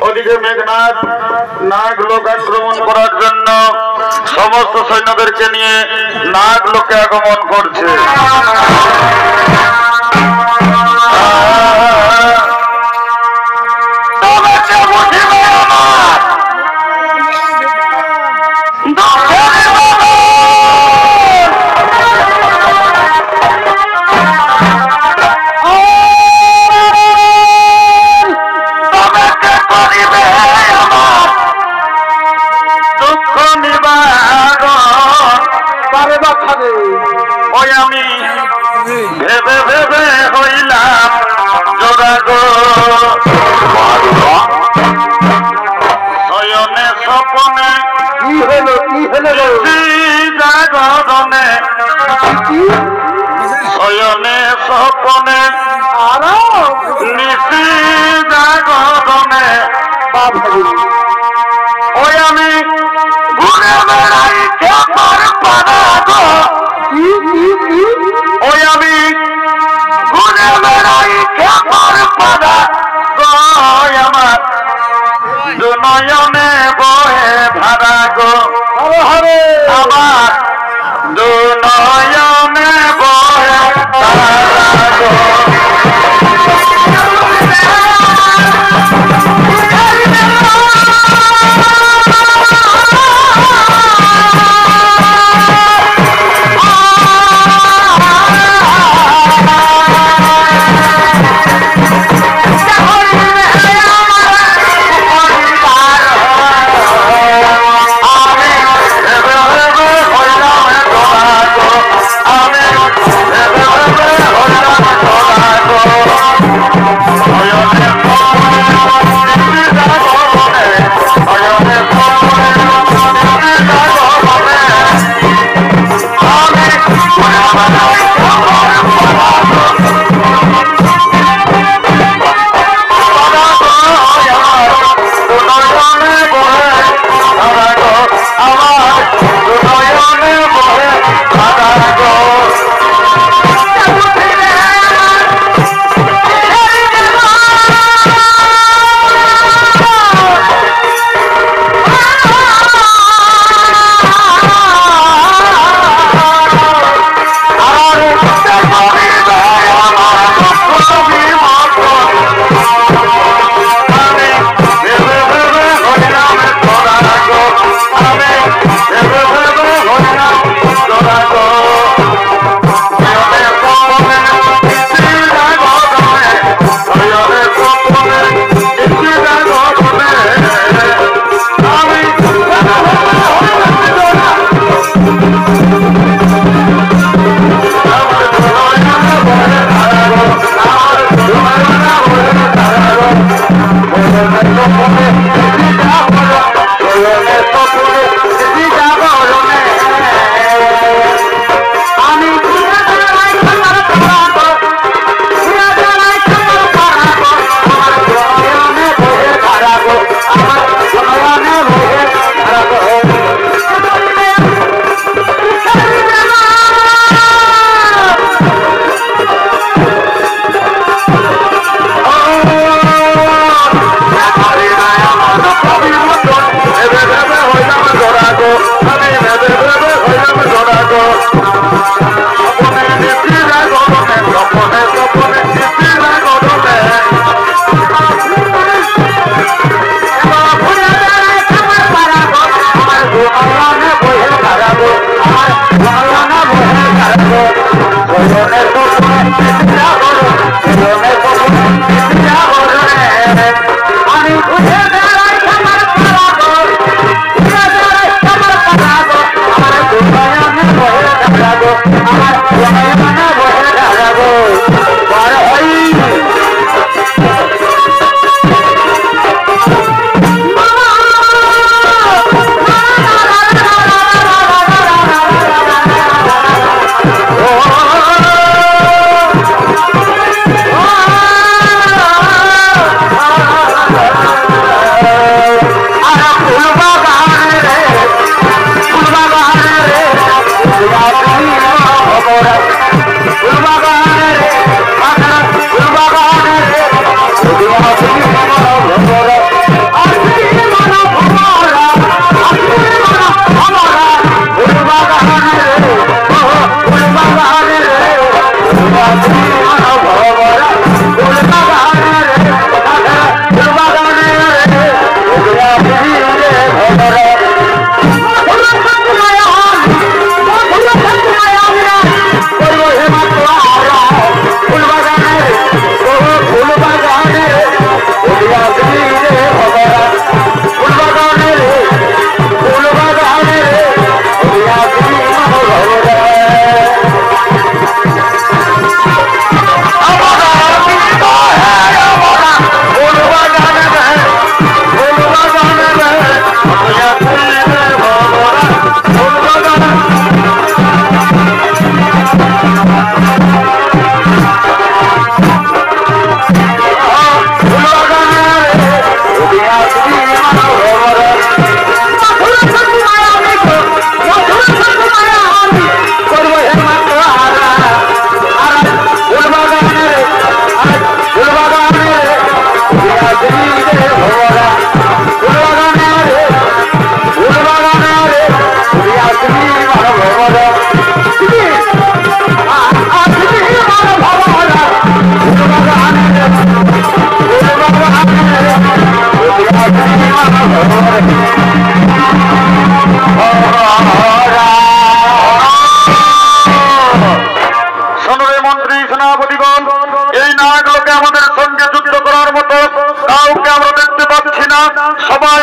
ওদিকে মেঘনাথ নাগ লোক আক্রমণ করার জন্য সমস্ত সৈন্যদেরকে নিয়ে নাগ লোকে আগমন করছে। ওই আমি ভেবে ভেবে হইলাম জোড়াগো শয়নে স্বপনে কি হলো জাগরণে শয়নে স্বপনে নিশি জাগরণে ওই আমি ঘুরে বেড়াই কেমন পাড়া গো ওই আমি ঘুরে বেড়াই কেমন পাড়া গো আমার দুনয়নে বহে ধারা গো আমার দুনয়নে বহে ধারা গো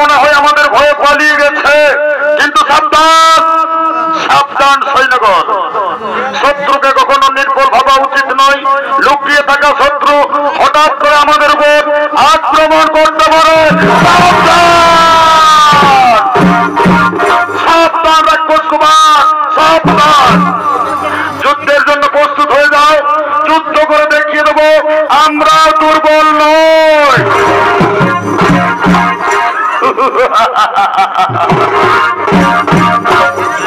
মনে হয় আমাদের ভয়ে পালিয়ে গেছে, কিন্তু সাবধান সাবধান সৈন্যগণ, শত্রুকে কখনো নির্বল ভাবা উচিত নয়। লুকিয়ে থাকা শত্রু হঠাৎ করে আমাদের উপর আক্রমণ করতে পারে। সাবধান রাক্ষস কুমার, সাবধান। যুদ্ধের জন্য প্রস্তুত হয়ে যাও, যুদ্ধ করে দেখিয়ে দেবো আমরা দুর্বল নই।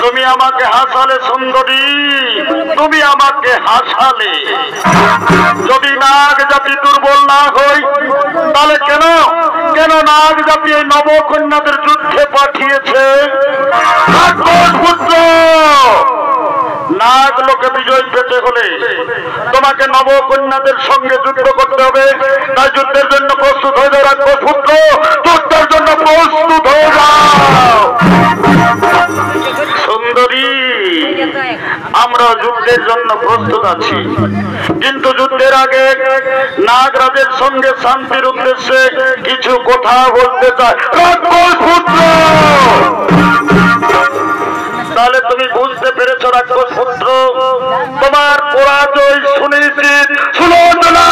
তুমি আমাকে হাসালে সুন্দরী, তুমি আমাকে হাসালে। যদি নাগ জাতি দুর্বল না হই তাহলে কেন কেন নাগ জাতি এই নবকন্যাদের যুদ্ধে পাঠিয়েছে? নাগ লোকে বিজয় পেতে হলে তোমাকে নবকন্যাদের সঙ্গে যুদ্ধ করতে হবে। তাই যুদ্ধের জন্য প্রস্তুত হয়ে যাও রাজপুত্র, যুদ্ধের জন্য প্রস্তুত হয়ে যাও। সুন্দরী, আমরা যুদ্ধের জন্য প্রস্তুত আছি, কিন্তু যুদ্ধের আগে নাগরাজের সঙ্গে শান্তির উদ্দেশ্যে কিছু কথা বলতে চাই। রাজপুত্র, তাহলে তুমি বুঝতে পেরেছ রাক্ষস পুত্র, তোমার পরাজয় সুনিশ্চিত। সুলোচনা,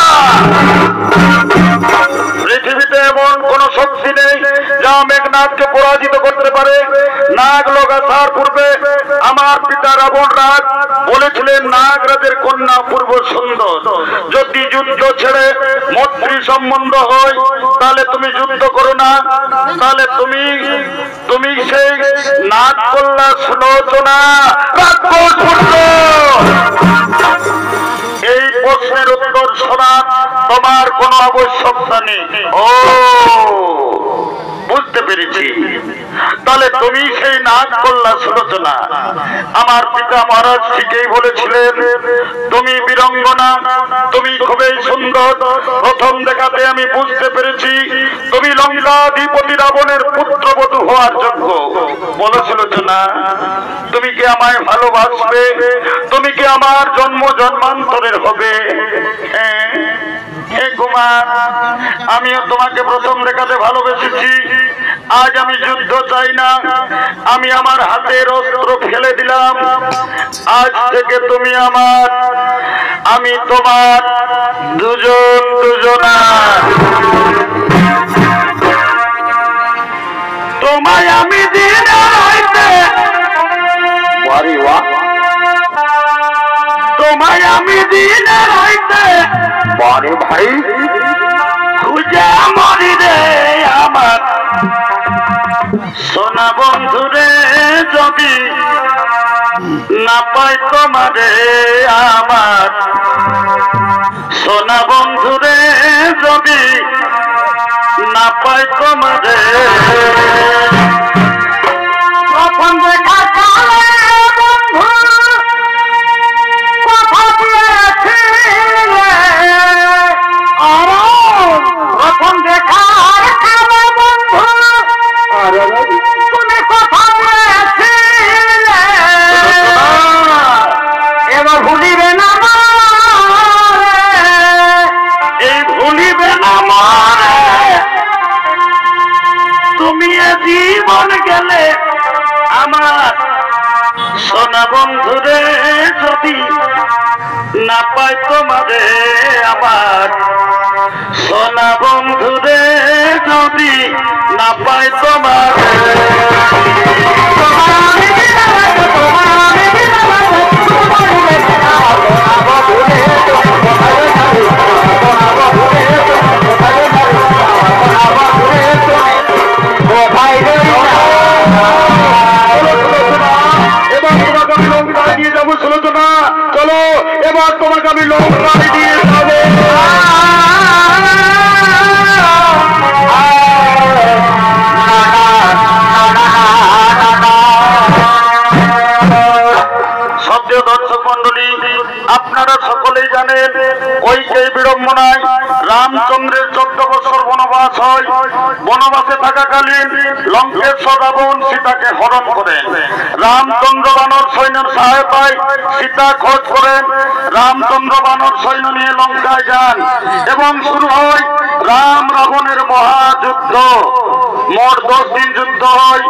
পৃথিবীতে এমন কোন শক্তি নেই যা মেঘনাথকে পরাজিত করতে পারে। নাগ লোক আসার পূর্বে আমার পিতা রাবণ রাজ বলেছিলেন নাগরাজের কন্যা পূর্ব সুন্দর। যদি যুদ্ধ ছেড়ে মৈত্রী সম্বন্ধ হয় তাহলে তুমি যুদ্ধ করো না, তাহলে তুমি সেই নাগ কন্যা সুলোচনা। এই প্রশ্নের উত্তর শোনা তোমার কোনো আবশ্যকতা নেই। ও, বুঝতে পেরেছি, তাহলে তুমি সেই নাগ কন্যা সুলোচনা। আমার পিতা মহারাজ ঠিকই বলেছিলেন, তুমি বীরঙ্গনা, তুমি খুবই সুন্দর। প্রথম দেখাতে আমি বুঝতে পেরেছি তুমি লঙ্কাধিপতি রাবণের পুত্রবধূ হওয়ার যোগ্য। বলো সুলোচনা, তুমি কি আমায় ভালোবাসবে? তুমি কি আমার জন্ম জন্মান্তরের হবে? হে কুমার, আমিও তোমাকে প্রথম দেখাতে ভালোবেসেছি। আজ আমি যুদ্ধ চাই না, আমি আমার হাতের অস্ত্র ফেলে দিলাম। আজ থেকে তুমি আমার, আমি তোমার, দুজন দুজনা। তোমায় আমি দিন তোমায় আমি দিন বরে ভাই খুঁজে মরি রে আমার সোনা বন্ধুরে, যদি না পাই তোমারে আমার সোনা বন্ধুরে, যদি না পাই তোমারে। প্রথম দেখা জীবন গেলে আমার সোনা বন্ধুরে, যদি না পাই তোমারে আমার সোনা বন্ধুরে, যদি না পাই তোমারে। চলো এবার তোমাকে আমি লঙ্কা দিয়ে যাবো। সত্যিও দর্শক মন্ডলী, আপনারা সকলেই জানেন ওইকেই বিড়ম্বনায় রামচন্দ্রের 14 বছর বনবাস হয়। বনবাসে থাকাকালীন লঙ্কেশ্বর রাবণ সীতাকে হরণ করেন। রামচন্দ্র বানর সৈন্যের সহায়তায় সীতা খোঁজ করেন। রামচন্দ্র বানর সৈন্য নিয়ে লঙ্কায় যান এবং শুরু হয় রাম রাবণের মহাযুদ্ধ। মোট 10 দিন যুদ্ধ হয়।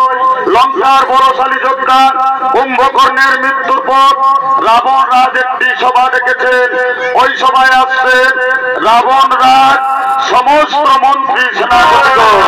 লঙ্কার বলশালী যোদ্ধা কুম্ভকর্ণের মৃত্যুর পর রাবণ রাজ একটি সভা ডেকেছেন। ওই সভায় আসছেন রাবণ রাজ, সমস্ত মন্ত্রী সেনাপতিগণ।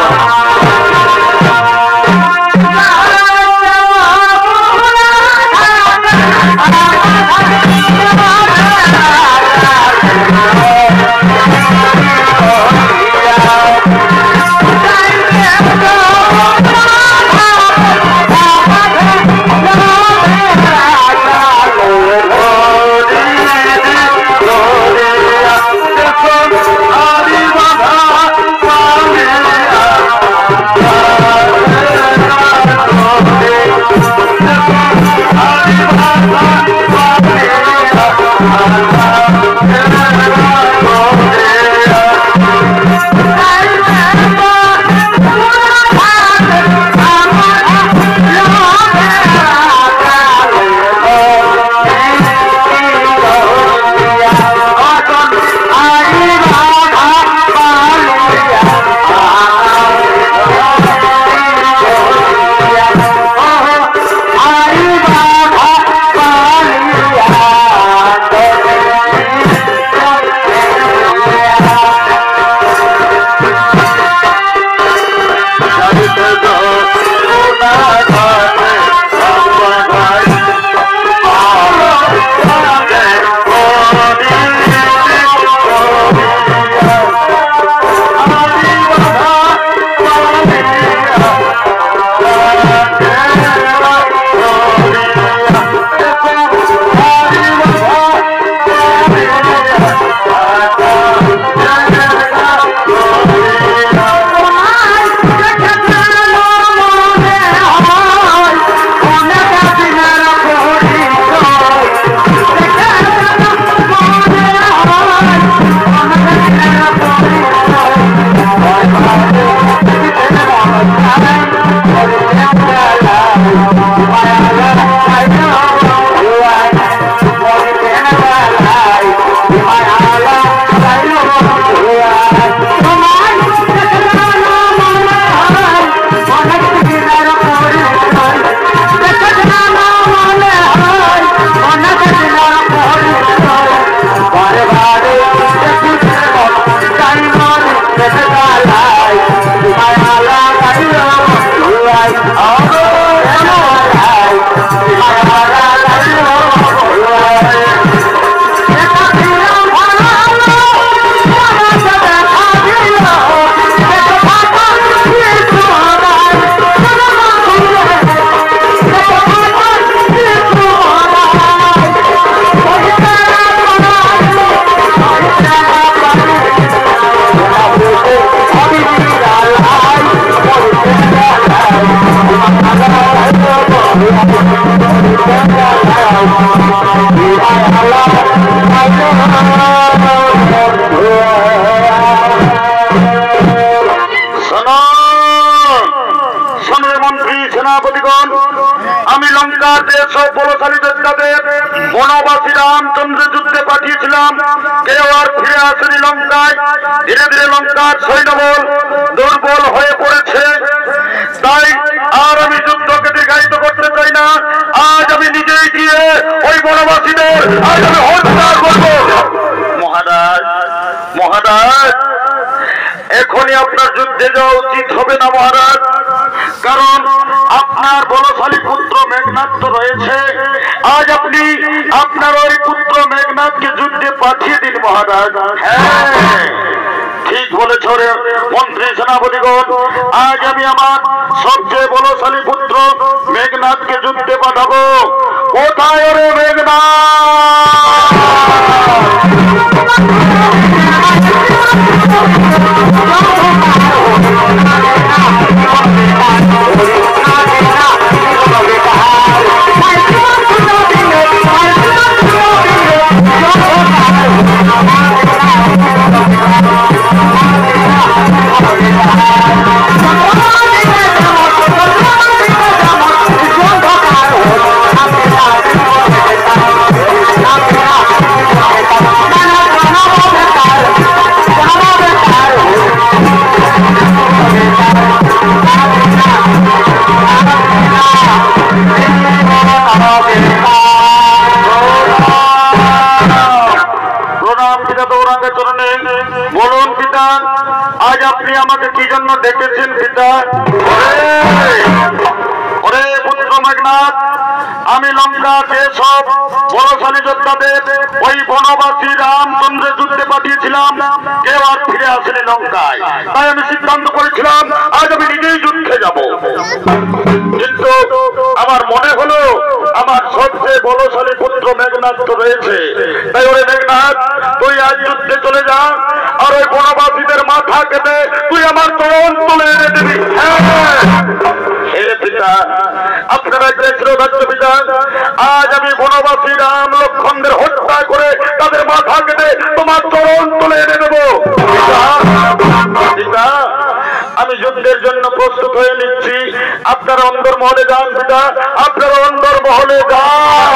আমি লঙ্কার যেসব বলশালী যোদ্ধাদের বনবাসী রামচন্দ্র যুদ্ধে পাঠিয়েছিলাম, কেউ আর ফিরে আসেনি লঙ্কায়। ধীরে ধীরে লঙ্কার সৈন্যবল দুর্বল হয়ে পড়েছে। তাই আর আমি যুদ্ধকে দীর্ঘায়িত করতে চাই না। আজ আমি নিজেই গিয়ে ওই বনবাসীদের আজ আমি হত্যা করব। মহারাজ, মহারাজ, এখনই আপনার যুদ্ধে যাওয়া উচিত হবে না মহারাজ, কারণ আপনার বলশালী পুত্র মেঘনাদ তো রয়েছে। আজ আপনি আপনার ওই পুত্র মেঘনাদকে যুদ্ধে পাঠিয়ে দিন মহারাজ। হ্যাঁ, ঠিক বলেছ রে মন্ত্রী সেনাপতিগণ। আজ আমি আমার সবচেয়ে বলশালী পুত্র মেঘনাদকে যুদ্ধে পাঠাবো। কোথায় রে মেঘনাদ? পিতা। ওরে পুত্র মেঘনাদ, আমি লঙ্কার যেসব বলশালী যোদ্ধাদের ওই বনবাসী রামচন্দ্রের যুদ্ধে পাঠিয়েছিলাম, কেউ আর ফিরে আসেনি লঙ্কায়। তাই আমি সিদ্ধান্ত করেছিলাম আজ আমি নিজেই যুদ্ধে যাব। কিন্তু আমার মনে হলো আমার সবচেয়ে বলশালী পুত্র মেঘনাদ তো রয়েছে। তাই ওরে মেঘনাদ, তুই আজ যুদ্ধে চলে যা, আর ওই বনবাসীদের মাথা কেটে তুই আমার চরণ তুলে এনে দিবি। হে পিতা, আপনারা রাজ্য পিতা, আজ আমি বনবাসী রাম লক্ষ্মণদের হত্যা করে তাদের মাথা কেটে তোমার চরণ তুলে এনে দেবো। পিতা, আমি যুদ্ধের জন্য প্রস্তুত হয়ে নিচ্ছি। আপনারা অন্দরমহলে যান পিতা, আপনারা অন্দরমহলে যান।